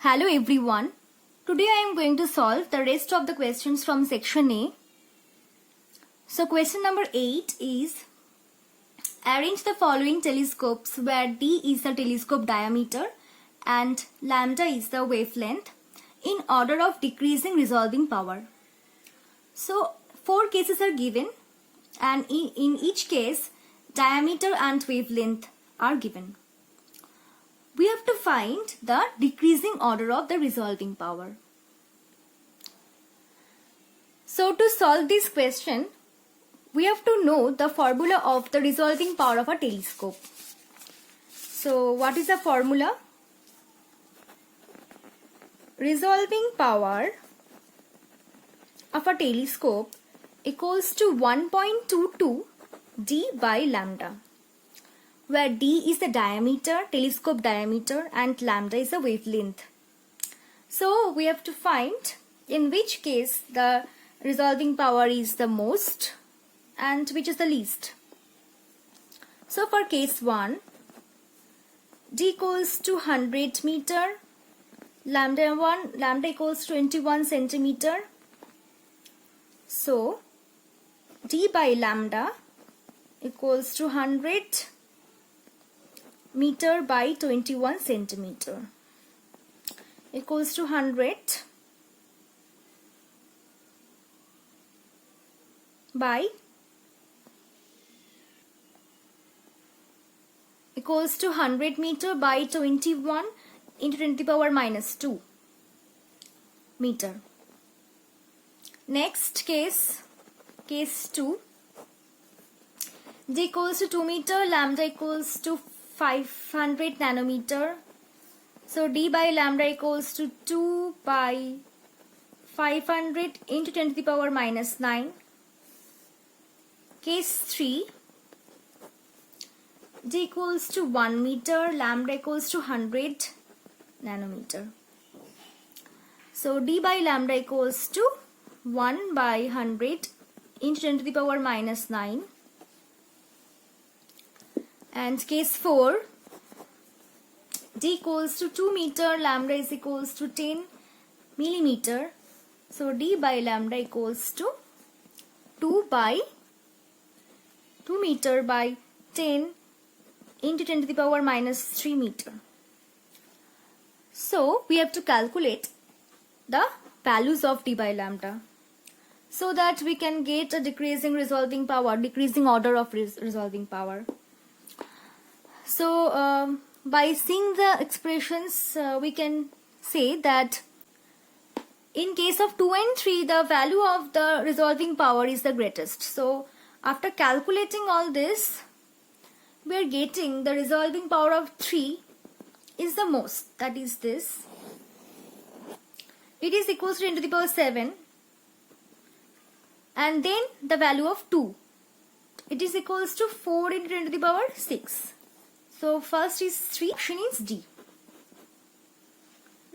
Hello everyone. Today I am going to solve the rest of the questions from section A. So question number 8 is, arrange the following telescopes where D is the telescope diameter and lambda is the wavelength in order of decreasing resolving power. So 4 cases are given and in each case diameter and wavelength are given. We have to find the decreasing order of the resolving power. So to solve this question, we have to know the formula of the resolving power of a telescope. So what is the formula? Resolving power of a telescope equals to 1.22 D by lambda, where D is the diameter, telescope diameter, and lambda is the wavelength. So we have to find in which case the resolving power is the most and which is the least. So for case 1, D equals to 100 meter, lambda equals 21 centimeter. So D by lambda equals to 100 meter by 21 centimeter equals to 100 by equals to 100 meter by 21 into 10 to the power minus 2 meter. Next case 2, D equals to 2 meter, lambda equals to 500 nanometer. So D by lambda equals to 2 by 500 into 10 to the power minus 9. Case 3, D equals to 1 meter, lambda equals to 100 nanometer. So D by lambda equals to 1 by 100 into 10 to the power minus 9. And case 4, D equals to 2 meter, lambda is equals to 10 millimeter. So D by lambda equals to 2 meter by 10 into 10 to the power minus 3 meter. So we have to calculate the values of D by lambda so that we can get a decreasing resolving power, decreasing order of resolving power. So by seeing the expressions, we can say that in case of 2 and 3, the value of the resolving power is the greatest. So after calculating all this, we are getting the resolving power of 3 is the most, that is this. It is equals to 10 to the power 7, and then the value of 2. It is equals to 4 into 10 to the power 6. So first is 3, option is D.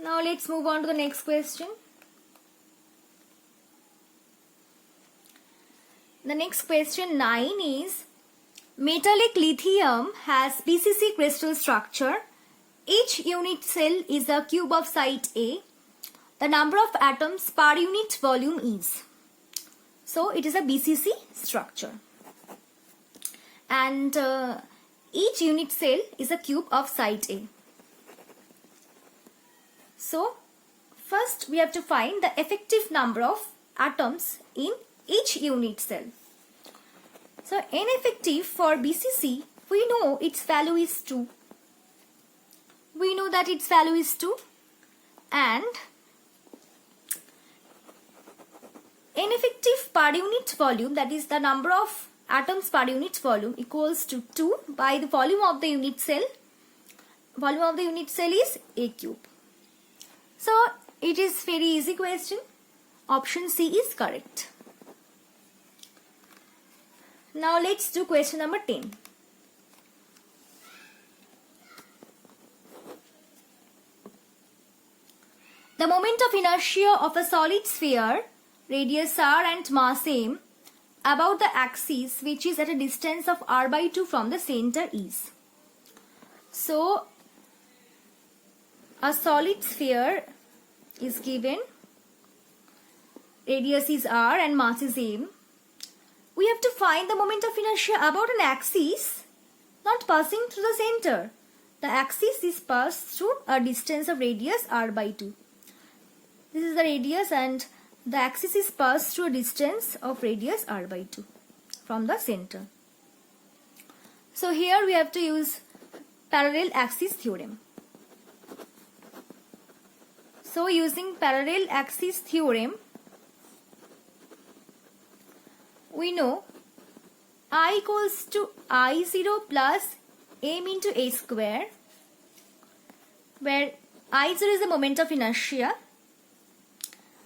Now let's move on to the next question. The next question 9 is, metallic lithium has BCC crystal structure. Each unit cell is a cube of site A. The number of atoms per unit volume is. So it is a BCC structure. And each unit cell is a cube of site A. So first we have to find the effective number of atoms in each unit cell. So N effective for BCC, we know its value is 2. We know that its value is 2, and N effective per unit volume, that is the number of atoms per unit volume, equals to 2 by the volume of the unit cell. Volume of the unit cell is A cube. So it is very easy question. Option C is correct. Now let's do question number 10. The moment of inertia of a solid sphere, radius r and mass m, about the axis which is at a distance of r by 2 from the center is. So A solid sphere is given, radius is r and mass is m. We have to find the moment of inertia about an axis not passing through the center. The axis is passed through a distance of radius r by 2. This is the radius and the axis is passed through a distance of radius r by 2 from the center. So here we have to use parallel axis theorem. So using parallel axis theorem, we know I equals to I0 plus m into a square, where I0 is the moment of inertia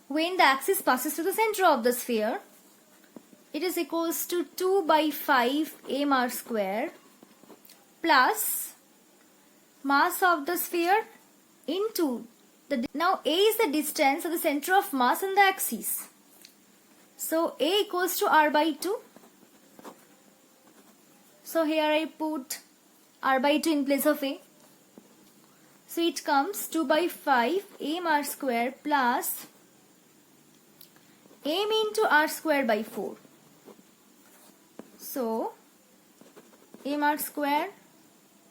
when the axis passes through the center of the sphere. It is equals to 2 by 5 mr square plus mass of the sphere into now a is the distance of the center of mass and the axis. So a equals to r by 2. So here I put r by 2 in place of a. So it comes 2 by 5 mr square plus m into r square by 4. So mr square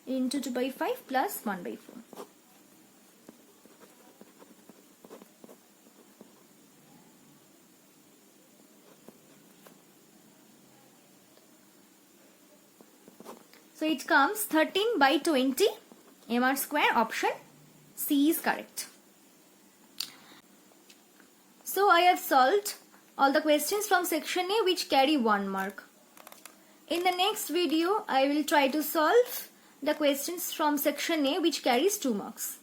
into 2 by 5 plus 1 by 4. So it comes 13 by 20 mr square. Option C is correct. So I have solved all the questions from section A which carry 1 mark. In the next video, I will try to solve the questions from section A which carries 2 marks.